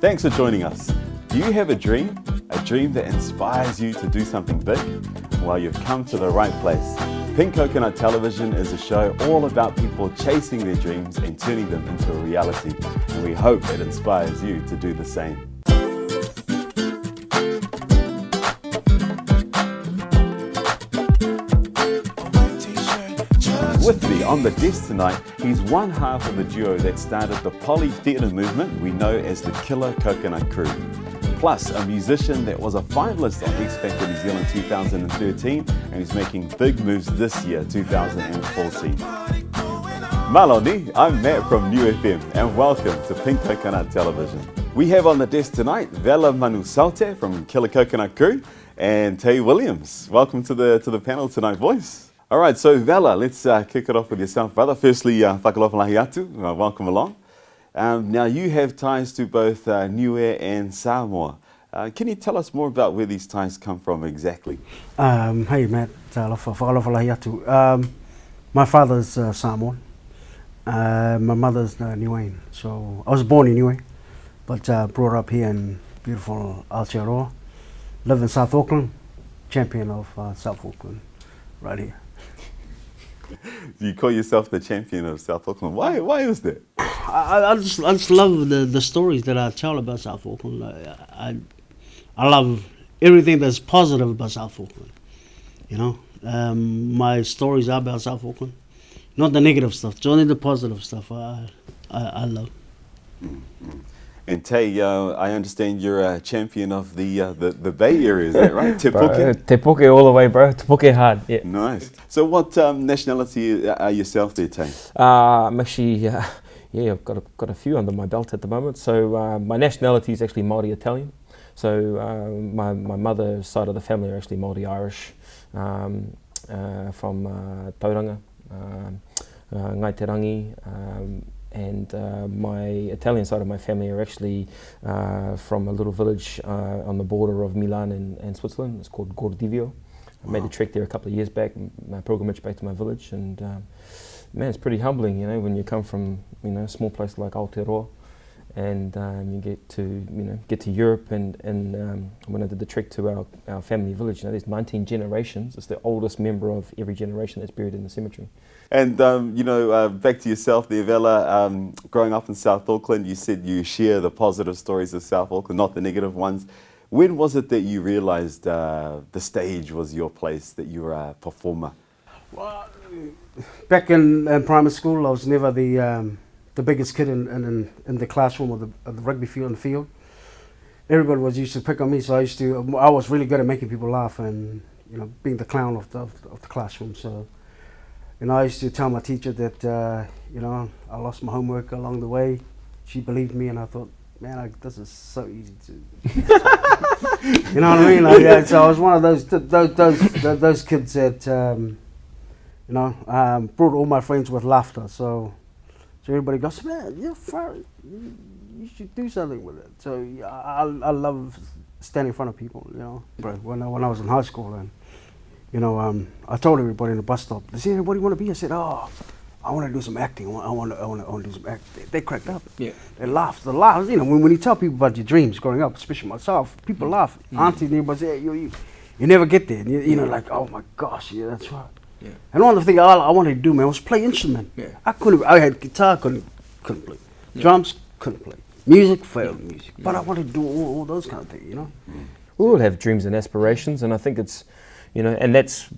Thanks for joining us. Do you have a dream? A dream that inspires you to do something big? Well, you've come to the right place. Pink Coconut Television is a show all about people chasing their dreams and turning them into a reality. And we hope it inspires you to do the same. With me on the desk tonight, he's one half of the duo that started the poly theatre movement we know as the Killa Kokonut Krew. Plus, a musician that was a finalist on X Factor New Zealand 2013 and is making big moves this year, 2014. Maloni, I'm Matt from New FM and welcome to Pink Coconut Television. We have on the desk tonight Vela Manusaute from Killa Kokonut Krew and Taye Williams. Welcome to the panel tonight, boys. All right, so Vela, let's kick it off with yourself, brother. Firstly, whakalofalahi atu, welcome along. Now, you have ties to both Niue and Samoa. Can you tell us more about where these ties come from exactly? Hey, Matt, whakalofalahi atu. My father's Samoan. My mother's Niuean. So I was born in Niue, but brought up here in beautiful Aotearoa. Live in South Auckland, champion of South Auckland, right here. You call yourself the champion of South Auckland. Why is that? I just love the stories that I tell about South Auckland. I love everything that's positive about South Auckland. You know, my stories are about South Auckland, not the negative stuff. It's only the positive stuff I love. Mm-hmm. And Taye, I understand you're a champion of the Bay Area, is that right? Te Puke? Te Puke all the way, bro. Te Puke hard, yeah. Nice. So what nationality are yourself there, Taye? I'm actually, I've got a few under my belt at the moment. So my nationality is actually Māori Italian. So my mother's side of the family are actually Māori Irish from Tauranga, Ngaiterangi, and my Italian side of my family are actually from a little village on the border of Milan and Switzerland. It's called Gordivio. I made the trek there a couple of years back, my pilgrimage back to my village, and man, it's pretty humbling, you know, when you come from, you know, a small place like Aotearoa, and you get to Europe, and when I did the trek to our family village, you know, there's 19 generations. It's the oldest member of every generation that's buried in the cemetery. And back to yourself there, Vela. Growing up in South Auckland, you said you share the positive stories of South Auckland, not the negative ones. When was it that you realised the stage was your place, that you were a performer? Well, back in primary school, I was never the biggest kid in the classroom or the rugby field and field. Everybody was used to pick on me, so I was really good at making people laugh and, you know, being the clown of the classroom. So, you know, I used to tell my teacher that, you know, I lost my homework along the way. She believed me, and I thought, man, this is so easy to. You know what I mean? Like, so I was one of those kids that, you know, brought all my friends with laughter. So everybody goes, man, you're funny. You should do something with it. So I love standing in front of people. You know, but when I was in high school and. You know, I told everybody in the bus stop, they said, what do you want to be? I said, I want to do some acting. I want to do some acting. They cracked up. Yeah. They laughed. You know, when you tell people about your dreams growing up, especially myself, people laugh. Auntie, neighbors say, you never get there. You know, like, oh my gosh, yeah, that's right. Yeah. And one of the things I wanted to do, man, was play instrument. Yeah. I had guitar, couldn't play. Yeah. Drums, couldn't play. Music, failed music. Yeah. But I wanted to do all those kind of things, you know. We all have dreams and aspirations, and I think it's, you know, and that's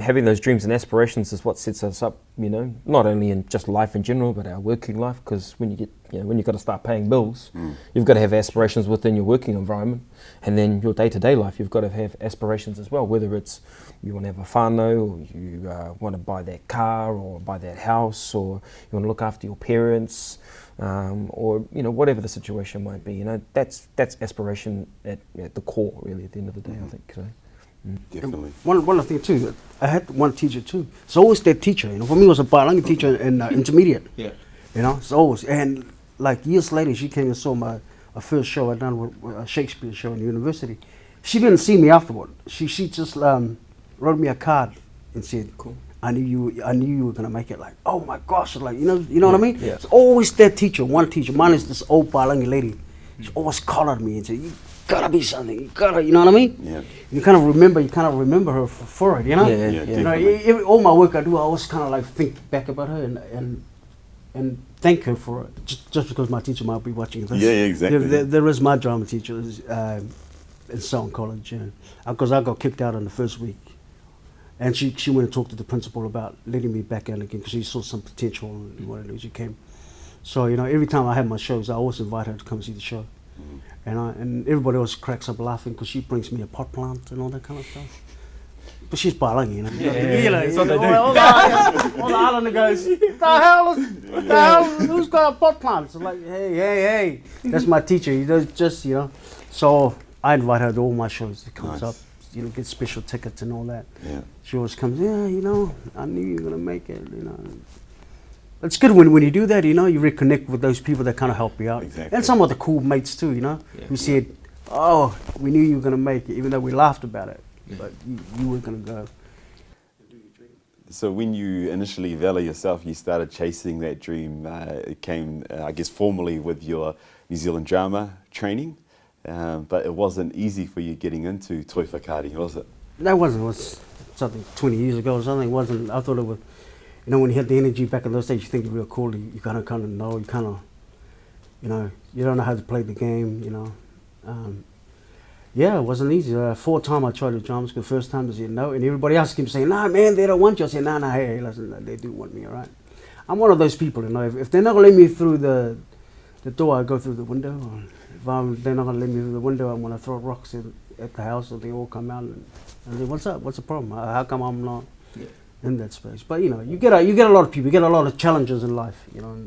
having those dreams and aspirations is what sets us up, you know, not only in just life in general, but our working life. Because when you've got to start paying bills, you've got to have aspirations within your working environment, and then your day-to-day life, you've got to have aspirations as well. Whether it's you want to have a whānau, or you want to buy that car, or buy that house, or you want to look after your parents, or you know, whatever the situation might be. You know, that's aspiration at the core, really. At the end of the day, I think. So. Definitely. One of the things too, I had one teacher too. It's always that teacher, you know. For me, it was a bilingual teacher in intermediate. Yeah. You know, it's always, and like years later, she came and saw my first show I done with a Shakespeare show in the university. She didn't see me afterward. She just wrote me a card and said, "Cool. I knew you were gonna make it." Like, oh my gosh, like you know what I mean? Yeah. It's always that teacher, one teacher. Mine is this old bilingual lady. She always collared me and said, "You gotta be something. You gotta," you know what I mean? Yeah. You kind of remember her for it, you know? Yeah, Yeah, You know, definitely. all my work I do, I always kind of like think back about her and thank her for it. Just because my teacher might be watching this. Yeah, exactly. There is my drama teacher in Selwyn College, because I got kicked out in the first week. And she went and talked to the principal about letting me back in again because she saw some potential in what it is. She came. So, you know, every time I have my shows, I always invite her to come see the show. And everybody else cracks up laughing because she brings me a pot plant and all that kind of stuff. But she's bilingual, you know. That's what they do. All the Islander goes, what the hell, who's got a pot plant? So like, hey, that's my teacher. He does just, you know. So I invite her to all my shows. It comes Nice. up, you know, get special tickets and all that. Yeah. She always comes, yeah, you know, I knew you were going to make it, you know. It's good when you do that, you know, you reconnect with those people that kind of help you out. Exactly. And some of the cool mates too, you know, who said, oh, we knew you were going to make it, even though we laughed about it. But you were going to go. So when you initially, Vela, yourself, you started chasing that dream, it came, I guess, formally with your New Zealand drama training, but it wasn't easy for you getting into Toi Whakaari, was it? That wasn't, it was something 20 years ago or something. It wasn't, I thought it was, you know, when you had the energy back in those days, you think you're real cool, you kind of know, you kind of, you know, you don't know how to play the game, you know. Yeah, it wasn't easy. 4 times I tried to drama school. First time they said no, and everybody else kept saying, nah, man, they don't want you. I said, nah, hey, listen, they do want me, all right? I'm one of those people, you know, if they're not going to let me through the door, I go through the window. Or if they're not going to let me through the window, I'm going to throw rocks at the house, so they all come out and say, what's up? What's the problem? How come I'm not in that space? But, you know, you get a lot of people, you get a lot of challenges in life, you know,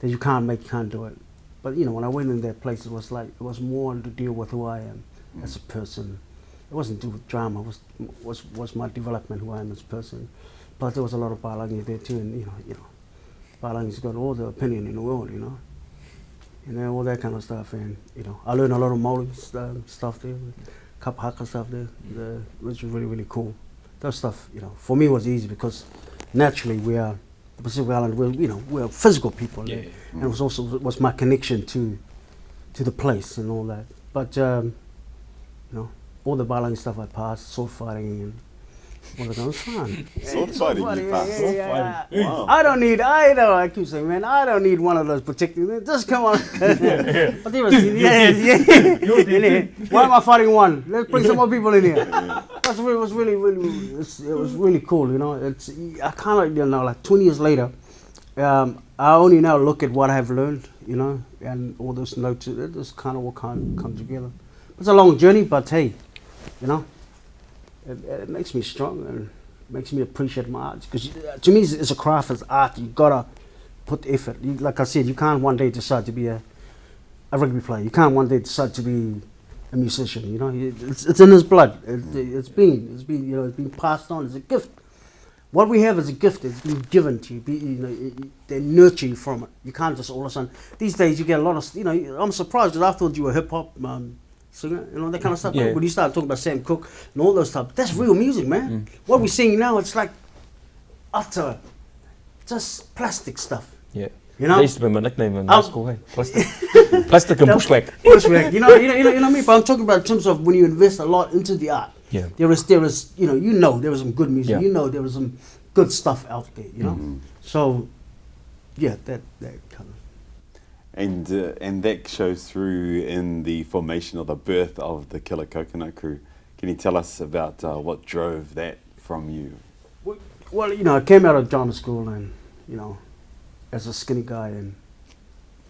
that you can't make, you can't do it. But, you know, when I went in that place, it was more to deal with who I am as a person. It wasn't to do with drama. It was my development, who I am as a person. But there was a lot of Balangi there too, and you know, Balangi's got all the opinion in the world, you know, all that kind of stuff. And you know, I learned a lot of Maori stuff there, kapahaka stuff there, which was really, really cool. That stuff, you know, for me was easy because naturally we are the Pacific Island. We're physical people, there. And it was also was my connection to the place and all that. But you know, all the Balangi stuff I passed, sword fighting and all that kind of fun. Sword fighting you passed. Yeah. Wow. I keep saying, man, I don't need one of those protecting. Just come on. But they was, why am I fighting one? Let's bring some more people in here. It was really cool, you know. I kind of, you know, like 20 years later, I only now look at what I have learned, you know, and all those notes. It just kind of all come together. It's a long journey, but hey, you know, it makes me strong and makes me appreciate my art. Because to me, it's a craft, it's art. You gotta put effort. Like I said, you can't one day decide to be a rugby player. You can't one day decide to be a musician. You know, it's in his blood. It's been passed on. It's a gift. What we have is a gift. It's been given to you. They nurture you from it. You can't just all of a sudden. These days, you get a lot of. You know, I'm surprised because I thought you were hip hop. Singer, you know, that kind of stuff. Yeah. When you start talking about Sam Cooke and all those stuff, that's real music, man. What we're seeing now, it's like utter, just plastic stuff. Yeah. You know? That used to be my nickname in high school, hey? Plastic. Plastic and bushwhack. Bushwhack, you know what I mean? But I'm talking about in terms of when you invest a lot into the art. Yeah. There is, there was some good music. Yeah. You know, there was some good stuff out there. You know, so yeah, that kind of. And that shows through in the formation or the birth of the Killa Kokonut Krew. Can you tell us about what drove that from you? Well, you know, I came out of drama school and, you know, as a skinny guy and,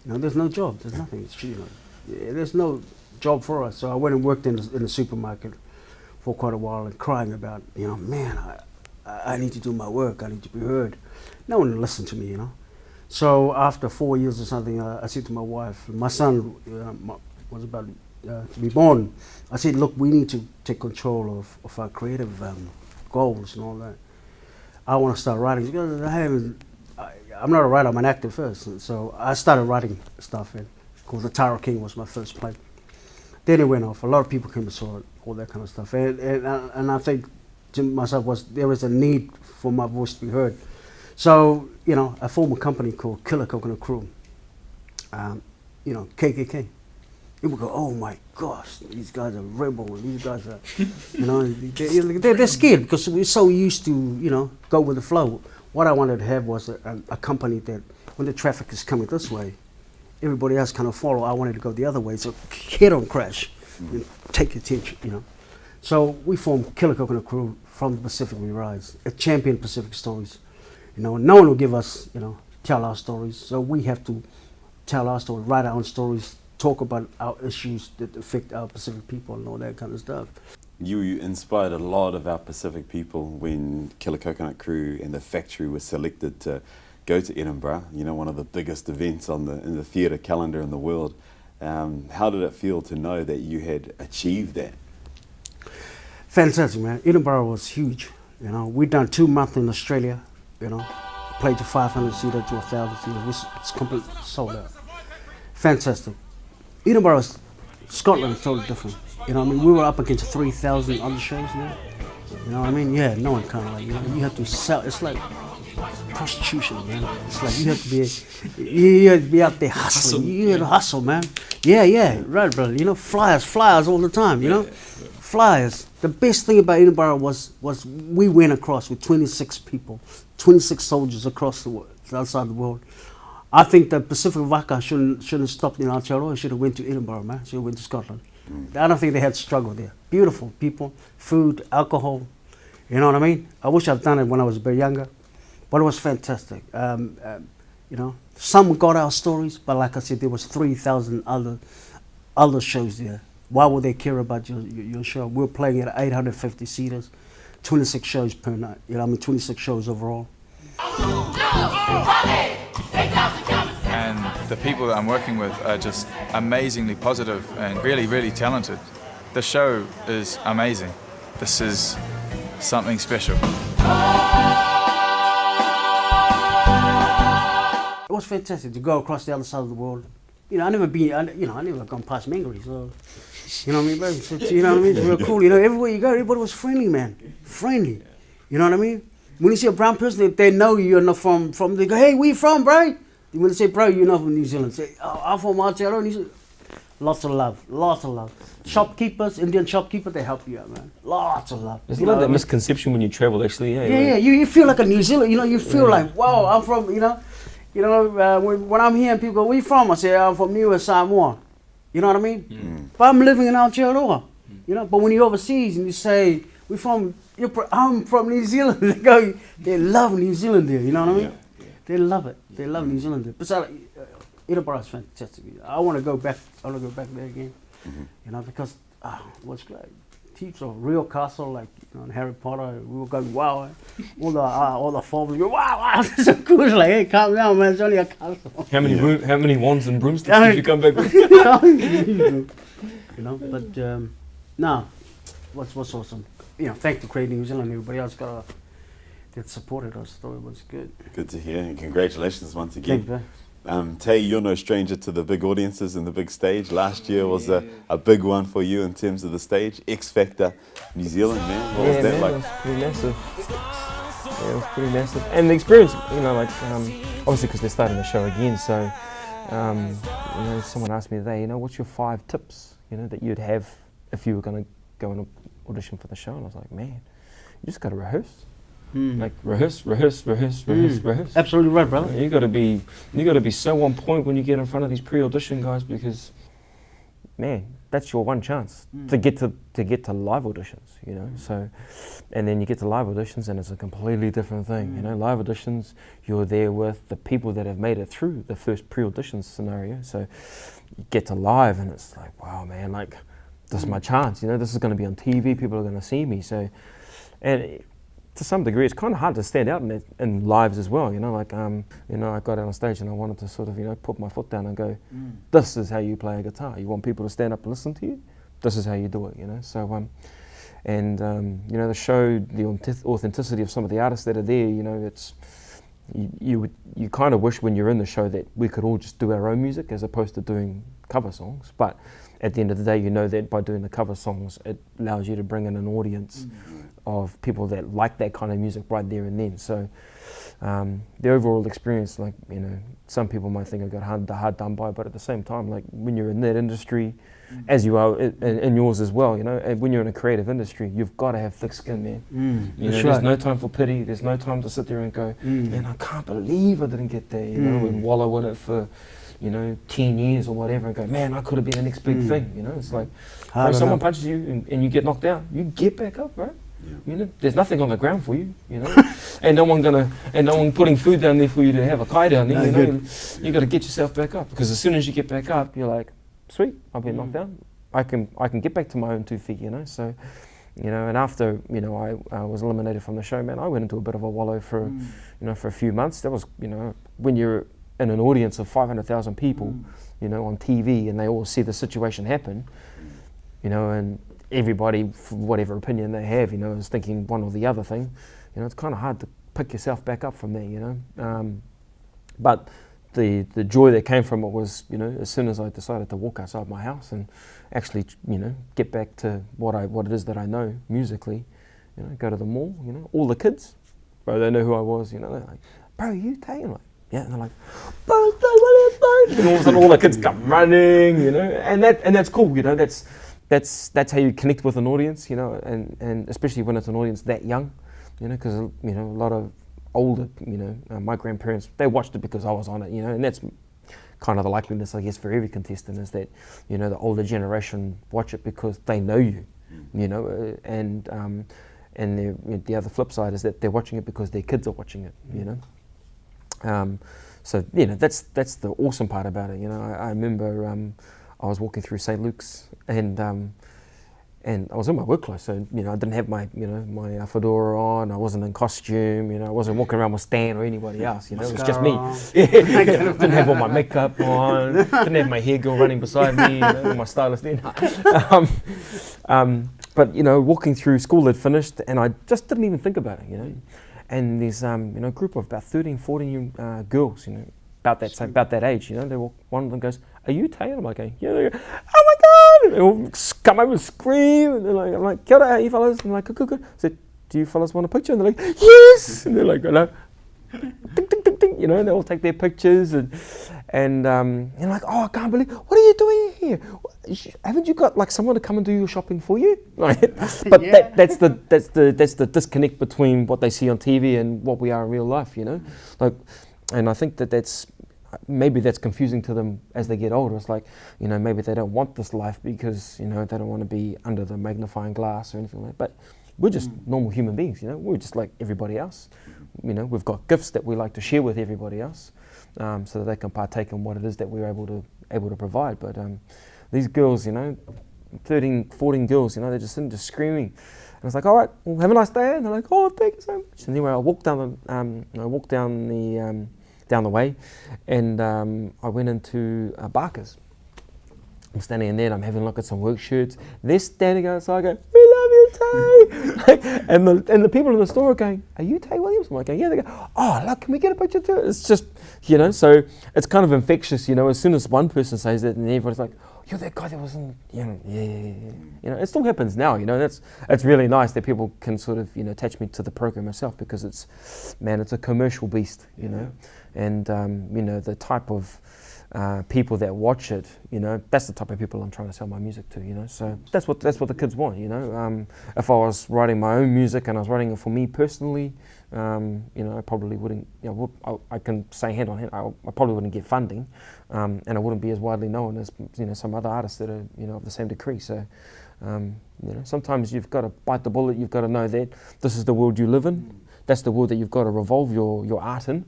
you know, there's no job, there's nothing. It's, you know, there's no job for us. So I went and worked in the supermarket for quite a while and crying about, you know, man, I need to do my work, I need to be heard. No one listened to me, you know. So after 4 years or something, I said to my wife, my son was about to be born. I said, look, we need to take control of our creative goals and all that. I want to start writing. She goes, I'm not a writer, I'm an actor first. And so I started writing stuff, and called The Tara King was my first play. Then it went off. A lot of people came and saw it, all that kind of stuff. And I think to myself there was a need for my voice to be heard. So, you know, I formed a company called Killa Kokonut Krew, you know, KKK. People go, oh my gosh, these guys are rebel, these guys are, you know, they're scared because we're so used to, you know, go with the flow. What I wanted to have was a company that when the traffic is coming this way, everybody else kind of follow. I wanted to go the other way, so head-on crash and take attention, you know. So we formed Killa Kokonut Krew from the Pacific we rise, a champion Pacific stories. You know, no one will give us, you know, tell our stories, so we have to tell our story, write our own stories, talk about our issues that affect our Pacific people and all that kind of stuff. You inspired a lot of our Pacific people when Killa Kokonut Krew and the factory were selected to go to Edinburgh, you know, one of the biggest events in the theatre calendar in the world. How did it feel to know that you had achieved that? Fantastic, man. Edinburgh was huge. You know, we've done 2 months in Australia, you know, played to 500 seater to 1,000 seater. It's completely sold out. Fantastic. Edinburgh, Scotland is totally different. You know what I mean? We were up against 3,000 other shows now. You know what I mean? Yeah, no one kind of like, you know, you have to sell. It's like prostitution, man. It's like you have to be out there hustling. You have to hustle, man. Yeah, right, brother. You know, flyers all the time, you know? Flyers. The best thing about Edinburgh was we went across with 26 people, 26 soldiers across the world, outside the world. I think the Pacific Waka shouldn't have stopped in Aotearoa. It should have went to Edinburgh, man. Should have went to Scotland. I don't think they had struggle there. Beautiful people, food, alcohol. You know what I mean? I wish I'd done it when I was a bit younger, but it was fantastic. You know, some got our stories, but like I said, there was 3,000 other shows there. Why would they care about your show? We're playing at 850 seaters, 26 shows per night. You know, I mean, 26 shows overall. And the people that I'm working with are just amazingly positive and really, really talented. The show is amazing. This is something special. It was fantastic to go across the other side of the world. You know, I never gone past Mangere, so, you know what I mean, bro? So, you know what I mean? It's real cool. You know, everywhere you go, everybody was friendly, man. Friendly. You know what I mean? When you see a brown person, they know you're not from, they go, hey, where you from, bro? When they say, bro, you're not from New Zealand, say, oh, I'm from Aotearoa, New Zealand. Lots of love. Shopkeepers, Indian shopkeepers, they help you out, man. Lots of love. There's a lot of that misconception when you travel, actually. Yeah, you feel like a New Zealand, you know, you feel like, wow, I'm from, you know, when I'm here and people go, where you from? I say, I'm from Niue, Samoa. You know what I mean? But I'm living in Aotearoa, you know. But when you're overseas and you say, I'm from New Zealand, they love New Zealand there, you know what I mean? Yeah. They love it. They love New Zealand there. Besides, Edinburgh is fantastic. I want to go back. I want to go back there again, you know, because it was great. Heaps of real castle, like, you know, in Harry Potter. We were going, wow. All the fathers go, wow, this is so cool. It's like, hey, calm down, man. It's only a castle. How many wands and broomsticks did you come back with? You know, but no, what's awesome. You know, thank the Creative New Zealand, everybody else that supported us. Thought it was good. Good to hear, and congratulations once again. Thank you, Taye, you're no stranger to the big audiences and the big stage. Last year was a big one for you in terms of the stage. X Factor New Zealand, man. What was that like? It was pretty massive. Yeah, it was pretty massive. And the experience, you know, like, obviously because they're starting the show again, so, you know, someone asked me today, you know, what's your 5 tips, you know, that you'd have if you were going to go and audition for the show? And I was like, man, you just got to rehearse. Like rehearse. Absolutely right, brother. You got to be so on point when you get in front of these pre-audition guys, because, man, that's your one chance to get to live auditions, you know. So, and then you get to live auditions and it's a completely different thing, you know. Live auditions, you're there with the people that have made it through the first pre-audition scenario. So you get to live and it's like, wow, man, like, this is my chance, you know. This is going to be on TV. People are going to see me. So, and to some degree, it's kind of hard to stand out in lives as well, you know, like, you know, I got out on stage and I wanted to sort of, you know, put my foot down and go, this is how you play a guitar. You want people to stand up and listen to you? This is how you do it, you know. So, and, you know, the show, the authenticity of some of the artists that are there, you know, it's, you kind of wish when you're in the show that we could all just do our own music as opposed to doing cover songs. But at the end of the day, you know that by doing the cover songs, it allows you to bring in an audience of people that like that kind of music right there and then. So the overall experience, like, you know, some people might think I got hard done by, but at the same time, like, when you're in that industry, as you are in yours as well, you know, and when you're in a creative industry, you've got to have thick skin, man. You know, there's no time for pity. There's no time to sit there and go, man, I can't believe I didn't get there, you know, and wallow in it for, you know, 10 years or whatever, and go, man, I could have been the next big thing, you know. It's like, bro, someone punches you and you get knocked down, you get back up, bro. You know, there's nothing on the ground for you, you know, and no one putting food down there for you to have a kai down there. You know, you got to get yourself back up, because as soon as you get back up, you're like, sweet, I've been knocked down. I can get back to my own 2 feet, you know. So, you know, and after, you know, I was eliminated from the show, man, I went into a bit of a wallow for, you know, for a few months. That was, you know, when you're in an audience of 500,000 people, you know, on TV, and they all see the situation happen, you know, and everybody, for whatever opinion they have, you know, is thinking one or the other thing. You know, it's kind of hard to pick yourself back up from there, you know. But the joy that came from it was, you know, as soon as I decided to walk outside my house and actually, you know, get back to what it is that I know musically, you know, go to the mall, you know, all the kids, bro, they know who I was, you know, they're like, bro, you Taye? I'm like, yeah, and they're like, bro, what is bro? And all of a sudden all the kids come running, you know, and that's cool, you know, that's how you connect with an audience, you know, and especially when it's an audience that young, you know, because, you know, a lot of older, you know, my grandparents, they watched it because I was on it, you know, and that's kind of the likeliness, I guess, for every contestant, is that, you know, the older generation watch it because they know you, you know, and the other flip side is that they're watching it because their kids are watching it, you know. So, you know, that's the awesome part about it, you know. I remember I was walking through St. Luke's, and I was in my work clothes, so, you know, I didn't have my, you know, my fedora on, I wasn't in costume, you know, I wasn't walking around with Stan or anybody else, you know, it was just me. Didn't have all my makeup on, didn't have my hair girl running beside me, you know, my stylist then. But, you know, walking through, school had finished, and I just didn't even think about it, you know. And there's, you know, a group of about 13, 14 girls, you know, about that age, you know, they walk, one of them goes, "Are you Taye?" And I'm like, yeah. They go, "Oh my God!" And they all come over and scream, and I'm like, "Kia ora, how you fellas?" And I'm like, good. I said, "Do you fellas want a picture?" And they're like, "Yes!" And they're like, "Hello." Ding, ding, ding, ding, you know, and they all take their pictures, and like, "Oh, I can't believe, what are you doing here? Haven't you got like someone to come and do your shopping for you?" Right? But yeah. that's the disconnect between what they see on TV and what we are in real life, you know. Like, and I think that's confusing to them as they get older. It's like, you know, maybe they don't want this life because, you know, they don't want to be under the magnifying glass or anything like that. But we're just normal human beings, you know. We're just like everybody else. You know, we've got gifts that we like to share with everybody else, so that they can partake in what it is that we're able to provide. But these girls, you know, 13, 14 girls, you know, they're just sitting, just screaming. And I was like, "All right, well, have a nice day." And they're like, "Oh, thank you so much." And anyway, I walked down the way, and I went into Barker's. I'm standing in there, and I'm having a look at some work shirts. They're standing outside going, "We love you, Taye." Like, and the people in the store are going, "Are you Taye Williams?" I'm like, "Yeah." They go, "Oh, look, can we get a picture too?" It's just, you know, so it's kind of infectious, you know. As soon as one person says it, and everybody's like, "You're that guy that was in," you know, yeah. You know, it still happens now, you know. It's really nice that people can sort of, you know, attach me to the program itself, because it's a commercial beast, you know. And you know, the type of people that watch it, you know, that's the type of people I'm trying to sell my music to, you know. So that's what the kids want, you know. If I was writing my own music and I was writing it for me personally, you know, I probably wouldn't, you know, I can say hand on hand, I probably wouldn't get funding, and I wouldn't be as widely known as, you know, some other artists that are, you know, of the same degree. So, you know, sometimes you've got to bite the bullet. You've got to know that this is the world you live in. That's the world that you've got to revolve your art in.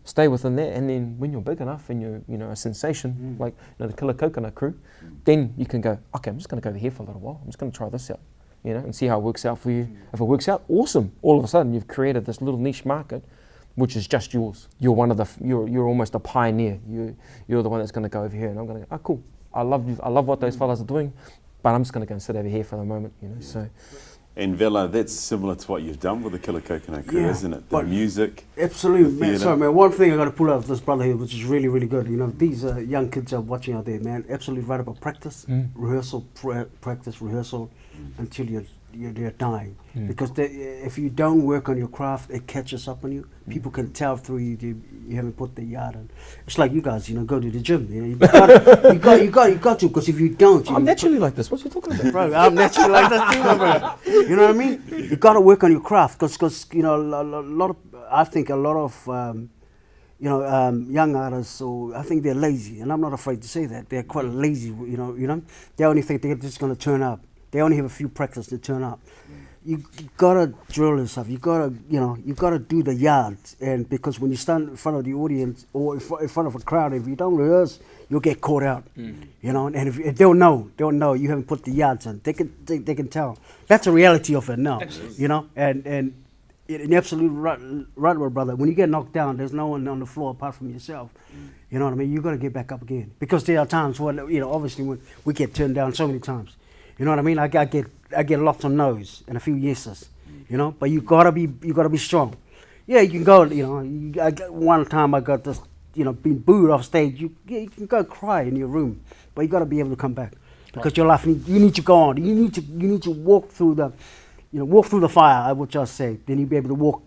Stay within that, and then when you're big enough and you're, you know, a sensation, like, you know, the Killa Kokonut Krew, then you can go, "Okay, I'm just going to go over here for a little while. I'm just going to try this out, you know, and see how it works out for you. If it works out, awesome. All of a sudden, you've created this little niche market, which is just yours. You're one of the, you're almost a pioneer. You're the one that's going to go over here, and I'm going to go, oh, cool. I love what those fellas are doing, but I'm just going to go and sit over here for the moment, you know." So. And Vela, that's similar to what you've done with the Killa Kokonut Krew, isn't it? The music. Absolutely, man. Sorry, man. One thing I got to pull out of this brother here, which is really, really good. You know, these young kids are watching out there, man. Absolutely right about practice, rehearsal, practice, rehearsal, until you're you're dying. Because if you don't work on your craft, it catches up on you. People can tell through you haven't put the yard in. It's like you guys, go to the gym. You got to, because if you don't, I'm naturally like this. What you talking about? bro, I'm naturally like that too, bro. You know what I mean? You got to work on your craft, because I think a lot of young artists, I think they're lazy, and I'm not afraid to say that they're quite lazy. They only think they're just going to turn up. They only have a few practice to turn up. You gotta drill yourself. You gotta do the yards, and because when you stand in front of the audience or in front of a crowd, if you don't rehearse, you'll get caught out. And if they'll know you haven't put the yards in. They can tell. That's the reality of it now. Absolutely. And you're absolutely right, my brother. When you get knocked down, there's no one on the floor apart from yourself. You know what I mean? You gotta get back up again, because there are times when obviously when we get turned down so many times. You know what I mean? I get lots of no's and a few yeses, but you gotta be strong. Yeah, you can go. One time I got this, being booed off stage. You can go cry in your room, but you gotta be able to come back, because your life. You need to go on. You need to walk through the fire. I would just say. Then you'll be able to walk,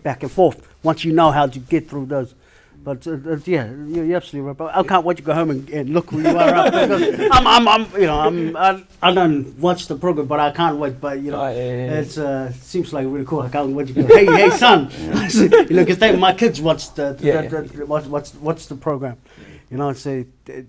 back and forth once you know how to get through those. But yeah, you're absolutely right. But I can't wait to go home and look who you are. I don't watch the program, but I can't wait. But it seems like really cool. I can't wait to go. Hey, son, because my kids watch watch the program. It's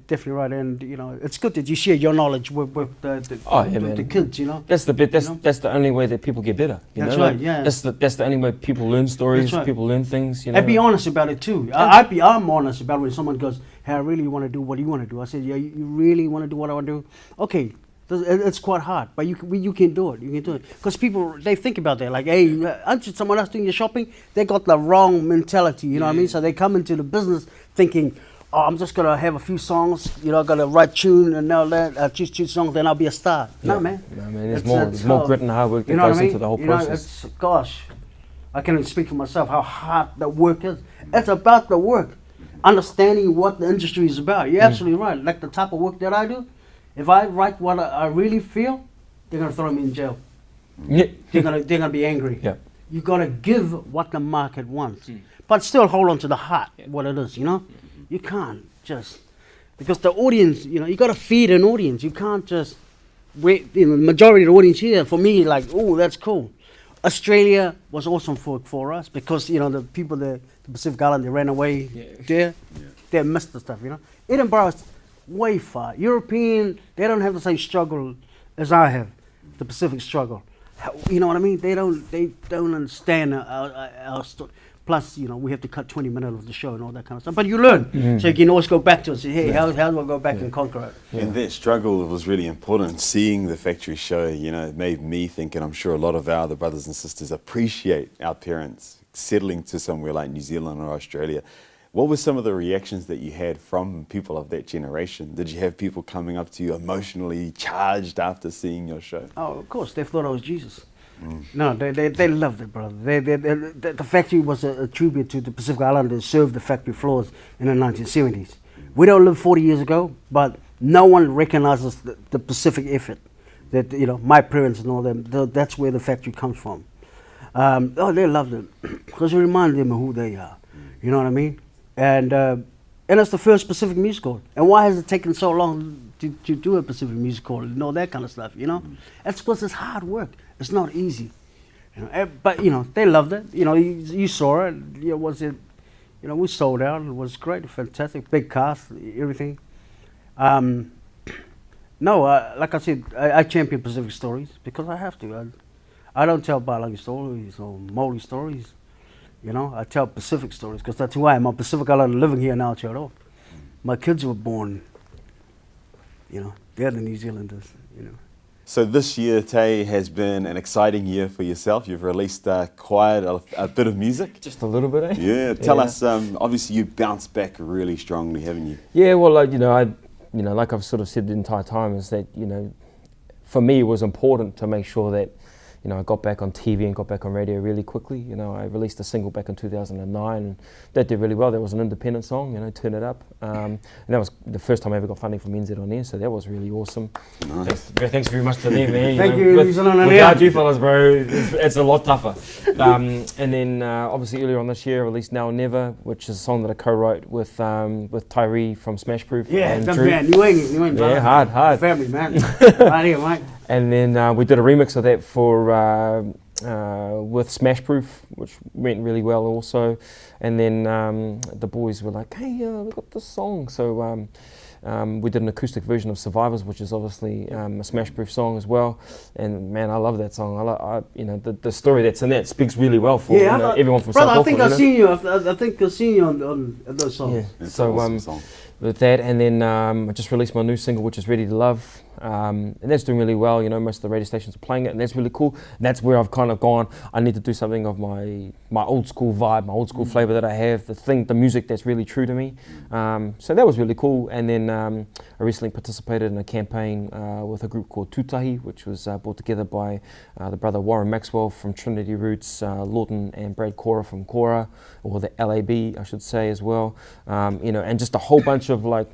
definitely right, and it's good that you share your knowledge with the kids. That's the bit. That's the only way that people get better. That's right. Yeah. That's the only way people learn stories. Right. People learn things. And be honest about it too. I'm honest about when someone goes, "Hey, I really want to do what you want to do." I said, "Yeah, you really want to do what I want to do?" Okay. It's quite hard, but you can do it. You can do it, because people, they think about that, like, hey, aren't you someone else doing your shopping? They got the wrong mentality. You know what I mean? So they come into the business thinking, oh, I'm just gonna have a few songs. I'm gonna write tune and all that. Choose 2 songs, then I'll be a star. Yeah. No, man. There's more grit and hard work that goes into the whole process. I can't even speak for myself how hard the work is. It's about the work, understanding what the industry is about. You're absolutely right. Like the type of work that I do, if I write what I really feel, they're gonna throw me in jail. Yeah. They're gonna be angry. Yeah. You gotta give what the market wants, but still hold on to the heart, what it is. You can't just, because the audience, you got to feed an audience. You can't just wait. The majority of the audience here, for me, like, oh, that's cool. Australia was awesome for us, because the people, the Pacific Island, they ran away there. They missed the stuff. Edinburgh is way far. European, they don't have the same struggle as I have, the Pacific struggle. You know what I mean? They don't understand our story. Plus, we have to cut 20 minutes of the show and all that kind of stuff. But you learn. So you can always go back to it and say, hey, how do I go back and conquer it? Yeah. And that struggle was really important. Seeing the factory show, it made me think, and I'm sure a lot of our other brothers and sisters appreciate our parents settling to somewhere like New Zealand or Australia. What were some of the reactions that you had from people of that generation? Did you have people coming up to you emotionally charged after seeing your show? Oh, of course. They thought I was Jesus. No, they loved it, brother. The factory was a tribute to the Pacific Islanders, served the factory floors in the 1970s. We don't live 40 years ago, but no one recognizes the Pacific effort. That my parents and all them. That's where the factory comes from. They loved it because it reminded them of who they are. You know what I mean? And it's the first Pacific Music Hall. And why has it taken so long to do a Pacific Music Hall and all that kind of stuff? That's because it's hard work. It's not easy, but they loved it. You saw it. We sold out. It was great, fantastic, big cast, everything. Like I said, I champion Pacific stories because I have to. I don't tell Baalagi stories or Māori stories. I tell Pacific stories because that's who I am. I'm Pacific Islander living here in Aotearoa. My kids were born. They're the New Zealanders. So this year, Taye, has been an exciting year for yourself. You've released quite a bit of music. Just a little bit, eh? Yeah. Tell us. Obviously, you bounced back really strongly, haven't you? Yeah. Well, like I've sort of said the entire time, is that for me it was important to make sure that you know, I got back on TV and got back on radio really quickly. You know, I released a single back in 2009, and that did really well. That was an independent song, you know, Turn It Up. And that was the first time I ever got funding from NZ On Air, so that was really awesome. Nice. Thanks very much to them, man. Thank know, you, New Zealand On without Air. you fellas, bro, it's a lot tougher. And then obviously earlier on this year, I released Now or Never, which is a song that I co-wrote with Taye from Smash Proof. Yeah, and that's Drew. man. New England, Yeah, brother. hard. Family, man. Right here, mate. And then we did a remix of that for with Smash Proof, which went really well also. And then the boys were like, hey, we got this song. So we did an acoustic version of Survivors, which is obviously a Smash Proof song as well. And man, I love that song. You know, the story that's in that speaks really well for you know, everyone from brother, South I think Auckland. I've seen you. I think I've seen you on those songs. Yeah. It's So an awesome song. with that, and then I just released my new single, which is Ready to Love, and that's doing really well. You know, most of the radio stations are playing it, and that's really cool. And that's where I've kind of gone, I need to do something of my old school vibe, my old school flavour that I have, the music that's really true to me. So that was really cool. And then I recently participated in a campaign with a group called Tutahi, which was brought together by the brother Warren Maxwell from Trinity Roots, Lawton and Brad Cora from Cora, or the LAB, I should say, as well. You know, and just a whole bunch of like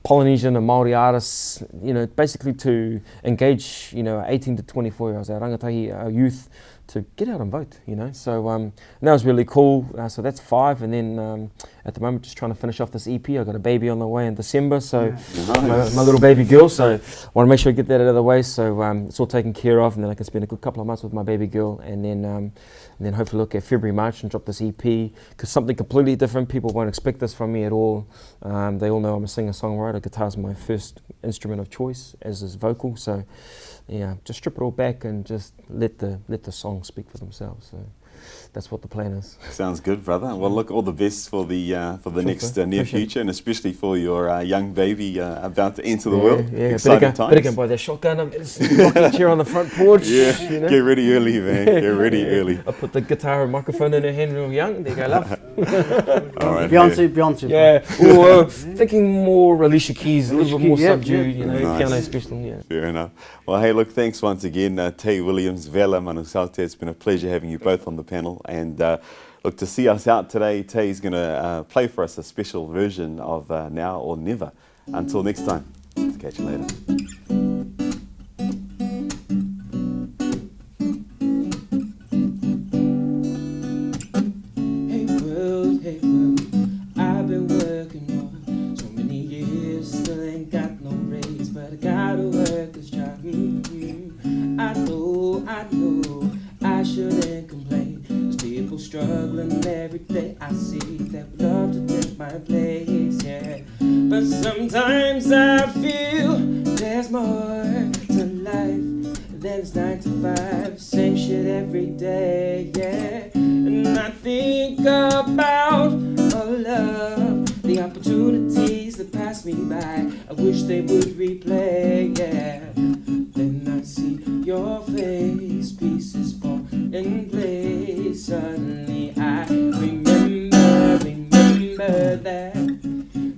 Polynesian and Māori artists, you know, basically to engage, you know, 18 to 24-year-olds, our rangatahi, our youth, to get out and vote, you know. So and that was really cool. So that's 5, and then at the moment just trying to finish off this EP. I got a baby on the way in December, so my little baby girl. So I want to make sure I get that out of the way. So it's all taken care of, and then I can spend a good couple of months with my baby girl, and then hopefully look at February, March and drop this EP, because something completely different. People won't expect this from me at all. They all know I'm a singer-songwriter. Guitar's my first instrument of choice, as is vocal. So yeah, just strip it all back and just let the songs speak for themselves. So that's what the plan is. Sounds good, brother. Well, look, all the best for the next near Appreciate future, and especially for your young baby about to enter the world. Yeah, Exciting times. better go and buy that shotgun. Rocking chair on the front porch. Yeah, you know? get ready early, man. Get ready early. I put the guitar and microphone in her hand real young. There you go, love. All right. Beyonce. Yeah. Or thinking more Alicia Keys, a little bit more Yeah, subdued, yeah. you know, Nice. piano special. Yeah. Fair enough. Well, hey, look, thanks once again, Taye Williams, Vela, Manusaute. It's been a pleasure having you both on the panel. And look, to see us out today, Taye's going to play for us a special version of Now or Never. Until next time, catch you later. Hey world, I've been working on so many years, still ain't got no raise, but I gotta work this job. I know, I shouldn't complain. There's people struggling every day. I see that would love to take my place, yeah. But sometimes I feel there's more to life than it's 9 to 5, same shit every day, yeah. And I think about all of the opportunities that pass me by. I wish they would replay, yeah. Then I see your face, pieces fall in place. Suddenly I remember that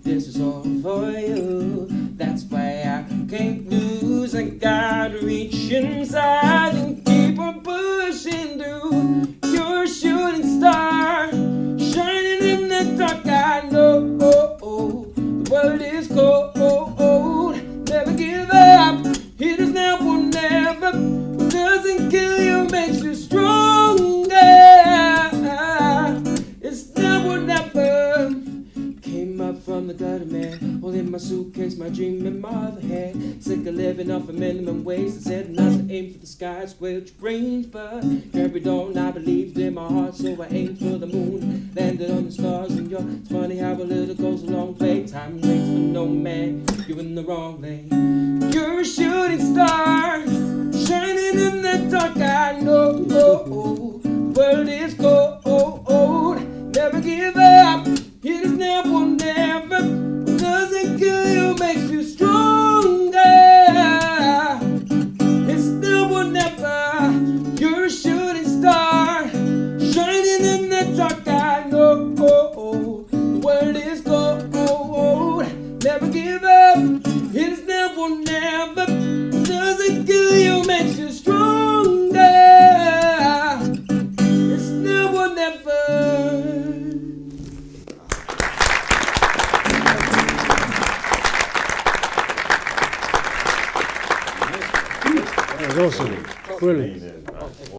this is all for you. That's why I can't lose. I gotta reach inside and keep on pushing through. You're a shooting star, shining in the dark. I know the world is cold. Never give up. It is now or never. What doesn't kill you makes you stronger. It's now or never. Came up from the gutter, man. Holding my suitcase, my dream in my other hand. Sick of living off a minimum wage. I said not to aim for the sky, square range, but carried on. I believed in my heart, so I aimed for the moon. Landed on the stars, and it's funny how a little goes a long way. Time waits for no man. You're in the wrong lane. You're a shooting star, shining in the dark. I know the world is cold. Never give up. It is now or never. What doesn't kill you makes you stronger. It's now or never. You're a shooting star, shining in the dark. I know the world is cold. Never give up. It is now or never. was awesome. Really.